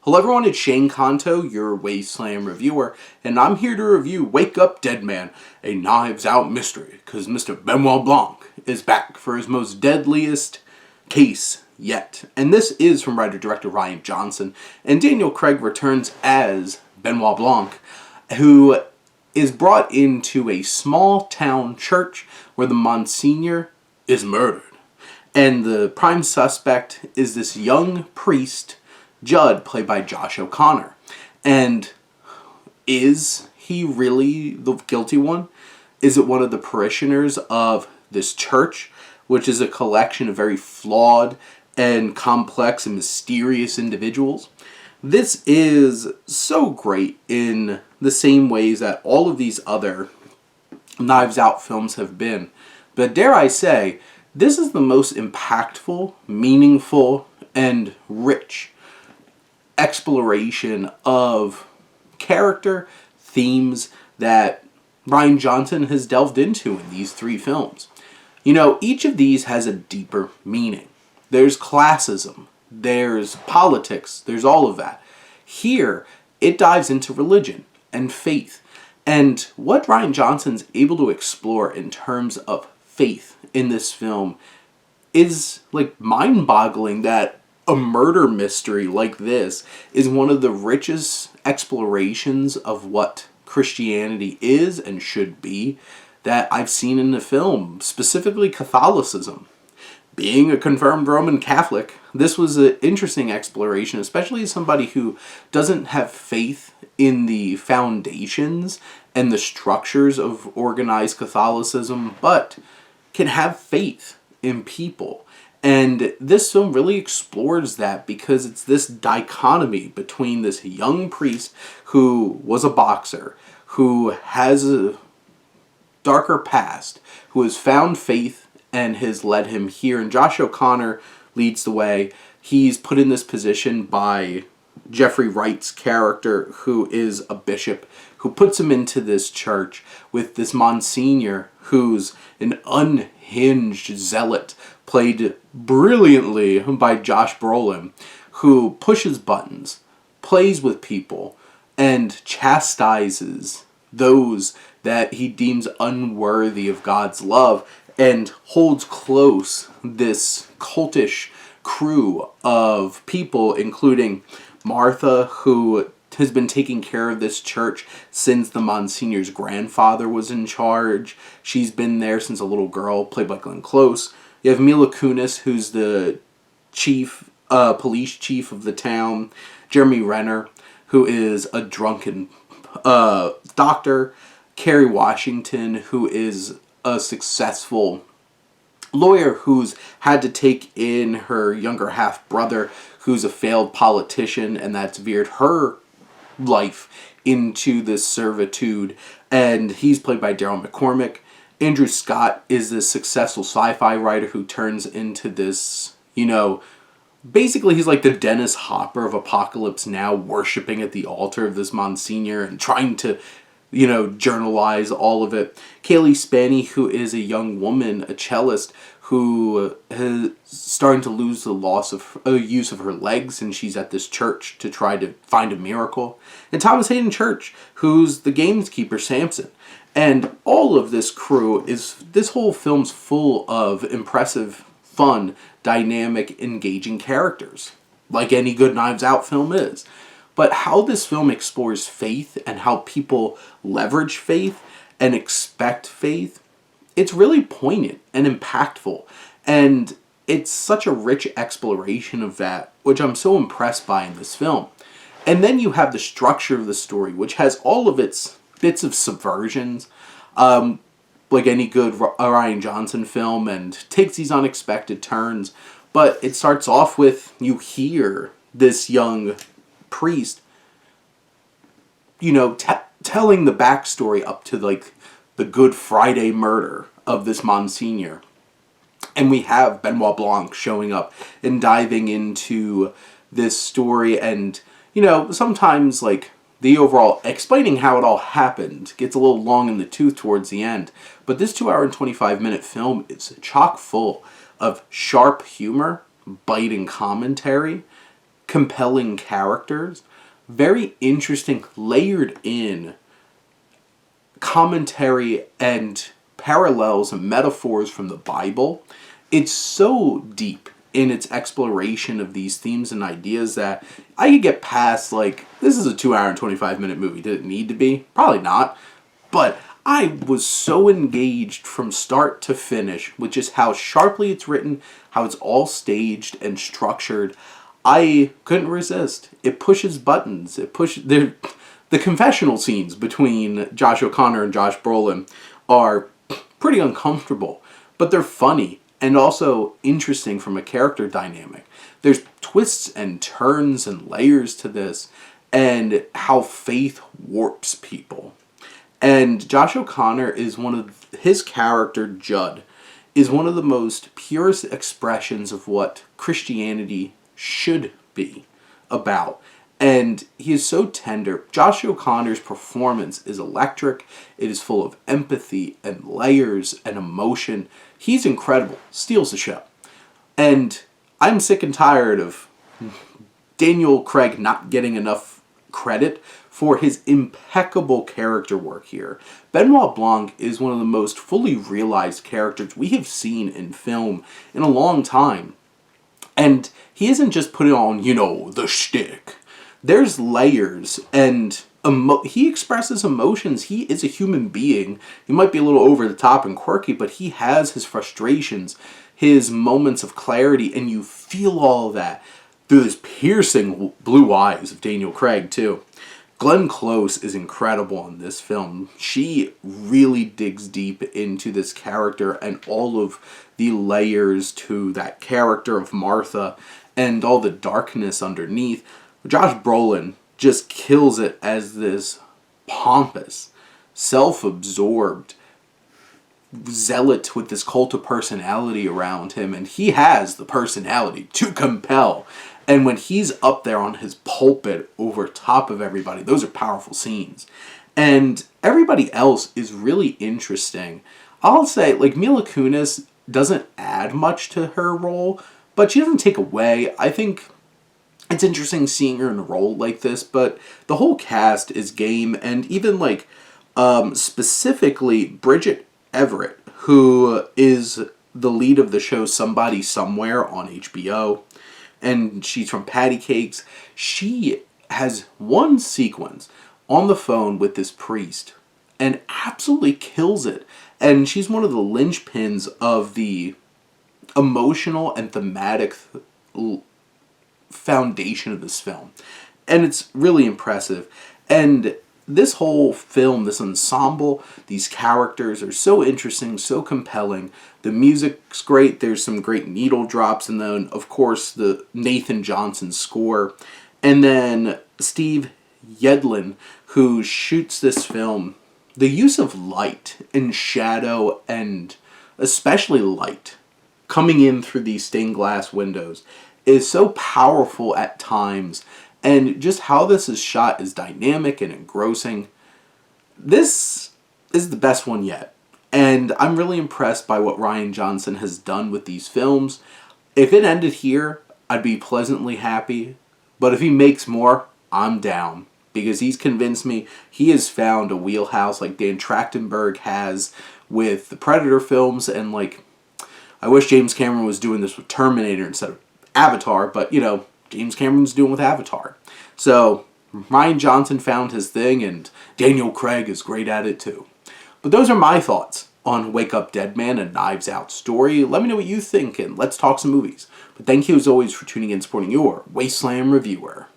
Hello everyone, it's Shane Kanto, your Wasteland reviewer, and I'm here to review Wake Up Dead Man, a Knives Out mystery, because Mr. Benoit Blanc is back for his most deadliest case yet. And this is from writer-director Rian Johnson, and Daniel Craig returns as Benoit Blanc, who is brought into a small-town church where the Monsignor is murdered. And the prime suspect is this young priest, Judd, played by Josh O'Connor. And is he really the guilty one? Is it one of the parishioners of this church, which is a collection of very flawed and complex and mysterious individuals? This is so great in the same ways that all of these other Knives Out films have been. But dare I say, this is the most impactful, meaningful, and rich exploration of character themes that Rian Johnson has delved into in these three films. You know, each of these has a deeper meaning. There's classism, there's politics, there's all of that. Here, it dives into religion and faith. And what Rian Johnson's able to explore in terms of faith in this film is like mind-boggling, that a murder mystery like this is one of the richest explorations of what Christianity is and should be that I've seen in the film, specifically Catholicism. Being a confirmed Roman Catholic, this was an interesting exploration, especially as somebody who doesn't have faith in the foundations and the structures of organized Catholicism, but can have faith in people. And this film really explores that because it's this dichotomy between this young priest who was a boxer, who has a darker past, who has found faith and has led him here. And Josh O'Connor leads the way. He's put in this position by Jeffrey Wright's character, who is a bishop, who puts him into this church with this Monsignor, who's an unhinged zealot, played brilliantly by Josh Brolin, who pushes buttons, plays with people, and chastises those that he deems unworthy of God's love, and holds close this cultish crew of people, including Martha, who has been taking care of this church since the Monsignor's grandfather was in charge. She's been there since a little girl, played by Glenn Close. You have Mila Kunis, who's the chief, police chief of the town. Jeremy Renner, who is a drunken doctor. Kerry Washington, who is a successful lawyer who's had to take in her younger half-brother, who's a failed politician, and that's veered her life into this servitude. And he's played by Daryl McCormick. Andrew Scott is this successful sci-fi writer who turns into this, you know, basically he's like the Dennis Hopper of Apocalypse Now, worshipping at the altar of this Monsignor and trying to, you know, journalize all of it. Kaylee Spaney, who is a young woman, a cellist, who is starting to lose the use of her legs, and she's at this church to try to find a miracle. And Thomas Hayden Church, who's the gamekeeper Samson. And all of this crew this whole film's full of impressive, fun, dynamic, engaging characters, like any good Knives Out film is. But how this film explores faith and how people leverage faith and expect faith, it's really poignant and impactful. And it's such a rich exploration of that, which I'm so impressed by in this film. And then you have the structure of the story, which has all of its bits of subversions, like any good Rian Johnson film, and takes these unexpected turns. But it starts off with, you hear this young priest, you know, telling the backstory up to like the Good Friday murder of this Monsignor. And we have Benoit Blanc showing up and diving into this story, and, you know, sometimes like the overall explaining how it all happened gets a little long in the tooth towards the end. But this 2-hour and 25-minute film is chock full of sharp humor, biting commentary, compelling characters, very interesting, layered in commentary and parallels and metaphors from the Bible. It's so deep in its exploration of these themes and ideas that I could get past, like, this is a 2 hour and 25 minute movie. Did it need to be? Probably not. But I was so engaged from start to finish with just how sharply it's written, how it's all staged and structured. I couldn't resist. It pushes buttons. The confessional scenes between Josh O'Connor and Josh Brolin are pretty uncomfortable, but they're funny and also interesting from a character dynamic. There's twists and turns and layers to this, and how faith warps people. And Josh O'Connor is his character, Judd, is one of the most purest expressions of what Christianity should be about. And he is so tender. Josh O'Connor's performance is electric. It is full of empathy and layers and emotion. He's incredible. Steals the show. And I'm sick and tired of Daniel Craig not getting enough credit for his impeccable character work here. Benoit Blanc is one of the most fully realized characters we have seen in film in a long time. And he isn't just putting on, the shtick. There's layers, and he expresses emotions. He is a human being. He might be a little over the top and quirky, but he has his frustrations, his moments of clarity, and you feel all of that through his piercing blue eyes of Daniel Craig, too. Glenn Close is incredible in this film. She really digs deep into this character and all of the layers to that character of Martha and all the darkness underneath. Josh Brolin just kills it as this pompous, self-absorbed zealot with this cult of personality around him, and he has the personality to compel. And when he's up there on his pulpit over top of everybody, those are powerful scenes. And everybody else is really interesting. I'll say, like, Mila Kunis doesn't add much to her role, but she doesn't take away. I think it's interesting seeing her in a role like this, but the whole cast is game, and even, like, specifically Bridget Everett, who is the lead of the show Somebody Somewhere on HBO, and she's from Patty Cakes. She has one sequence on the phone with this priest and absolutely kills it. And she's one of the linchpins of the emotional and thematic foundation of this film. And it's really impressive. And this whole film, this ensemble, these characters are so interesting, so compelling. The music's great. There's some great needle drops. And then, of course, the Nathan Johnson score. And then Steve Yedlin, who shoots this film. The use of light and shadow, and especially light, coming in through these stained glass windows is so powerful at times. And just how this is shot is dynamic and engrossing. This is the best one yet. And I'm really impressed by what Rian Johnson has done with these films. If it ended here, I'd be pleasantly happy. But if he makes more, I'm down. Because he's convinced me he has found a wheelhouse like Dan Trachtenberg has with the Predator films. And, like, I wish James Cameron was doing this with Terminator instead of Avatar. But, James Cameron's doing with Avatar. So, Rian Johnson found his thing, and Daniel Craig is great at it too. But those are my thoughts on Wake Up Dead Man, a Knives Out story. Let me know what you think, and let's talk some movies. But thank you as always for tuning in and supporting your Wasteland reviewer.